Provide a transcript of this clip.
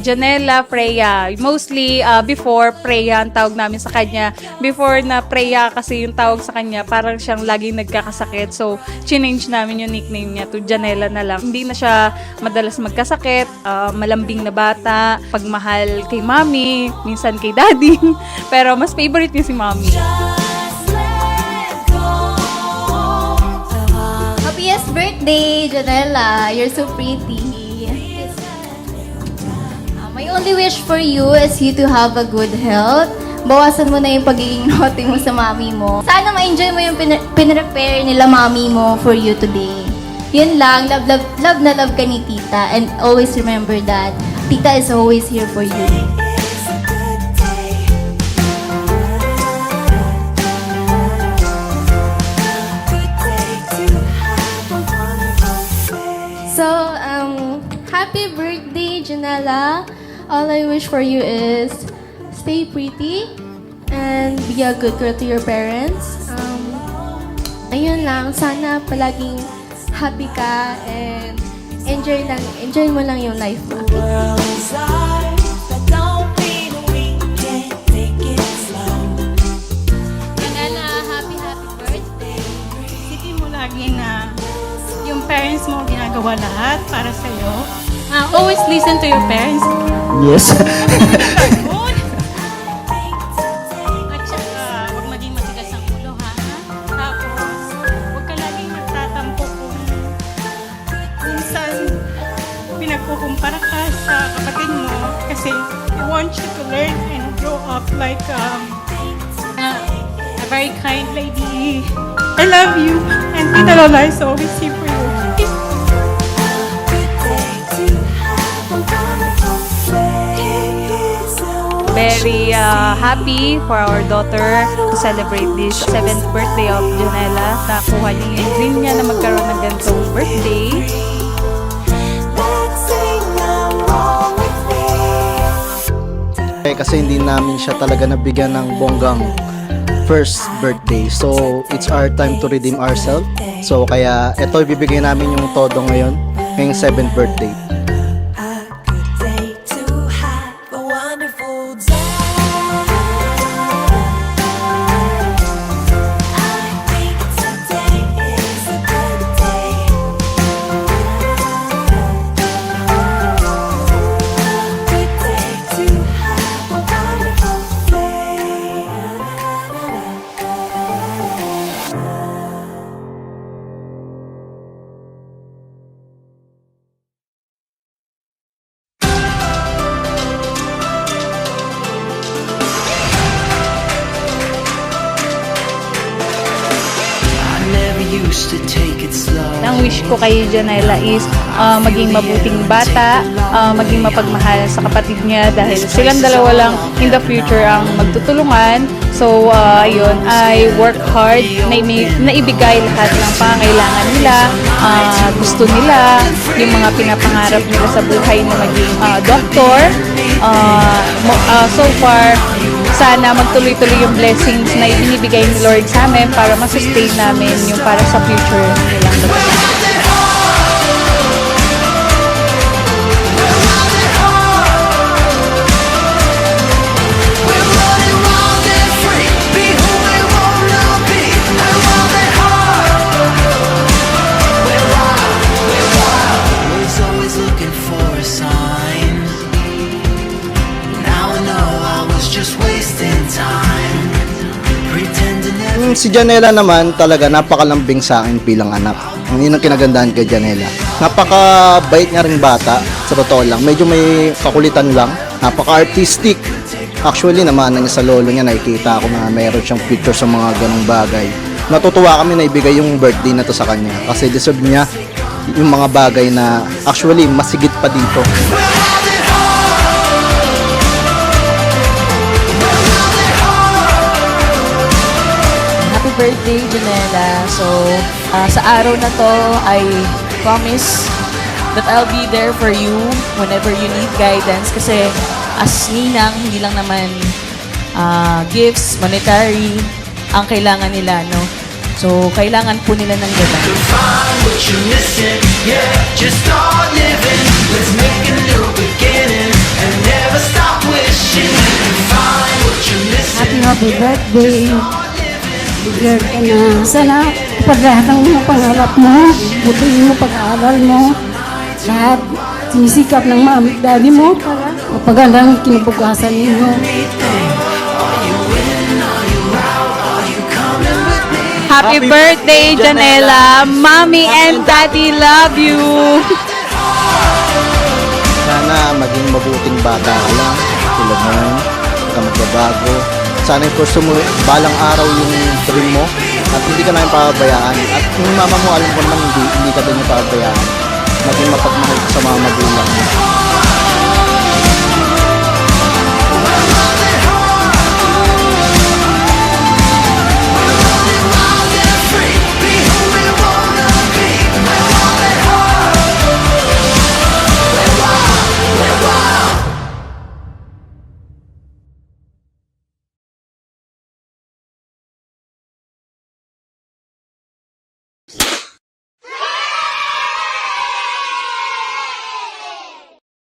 Janela Freya. Mostly, before, Freya ang tawag namin sa kanya. Before na Freya kasi yung tawag sa kanya, parang siyang laging nagkakasakit. So, change namin yung nickname niya to Janela na lang. Hindi na siya madalas magkasakit, malambing na bata, pagmahal kay mami, minsan kay daddy. Pero mas favorite niya si mami. Happiest birthday, Janela. You're so pretty. My only wish for you is you to have a good health. Bawasan mo na yung pagiging naughty mo sa mami mo. Sana ma-enjoy mo yung pinrepare nila mami mo for you today. Yun lang, love na love ka ni tita. And always remember that tita is always here for you. So, happy birthday, Janela. All I wish for you is stay pretty and be a good girl to your parents. Ayun lang, sana palaging happy ka and enjoy mo lang yung life mo. Janela, happy birthday. Isipin mo lagi na yung parents mo ginagawa lahat para sa'yo. Always listen to your parents. Yes. Good. At saka, huwag maging matigas ang ulo, ha? Tapos, huwag ka laging magtatampo kung minsan pinagkukumpara ka sa kapatid mo kasi I want you to learn and grow up like a very kind lady. I love you and Tita Lola is always here for you. Very happy for our daughter to celebrate this 7th birthday of Janela. Nakuha niya yung dream niya na magkaroon ng ganitong birthday. Kasi hindi namin siya talaga nabigyan ng bonggang first birthday. So, it's our time to redeem ourselves. So, kaya ito ibibigay namin yung todo ngayon, ngayong 7th birthday. Ang wish ko kay Janela is maging mabuting bata, maging mapagmahal sa kapatid niya dahil silang dalawa lang in the future ang magtutulungan. So, ayun, I work hard na ibigay lahat ng pangangailangan nila, gusto nila, yung mga pinapangarap nila sa buhay na maging doktor. So far, sana magtuloy-tuloy yung blessings na ibinibigay ni Lord sa amin para masustain namin yung para sa future nilang dalawa. Si Janela naman talaga napakalambing sa akin bilang anak. Yun ang kinagandahan kay Janela. Napakabait niya ring bata, sa totoo lang. Medyo may kakulitan lang. Napaka-artistic. Actually naman niya sa lolo niya nakikita ako na mayroon siyang picture sa mga ganong bagay. Natutuwa kami na ibigay yung birthday na to sa kanya kasi deserve niya yung mga bagay na actually masigit pa dito. Birthday, Janela. So, sa araw na to, I promise that I'll be there for you whenever you need guidance. Kasi as ninang, hindi lang naman gifts, monetary, ang kailangan nila, no? So, kailangan po nila ng gabay. To find what you're missing, yeah, just start living. Let's make a new beginning. happy birthday. Bigyan ka na. Sana pag-lahat ng mga pangarap mo, butihin mo pag-aaral mo, lahat sinisikap ng mami at daddy mo para mapagandang kinabukasan ninyo. Happy birthday, Janela! Mommy and Daddy love you! Sana maging mabuting bata ka lang. Tulad mo, huwag ka magbabago. Sana yung gusto mo, balang araw yung dream mo at hindi ka namin pababayaan. At yung mama mo, alam ko naman, hindi ka din yung pababayaan. Maging mapagmahal ka sa mga magulang mo.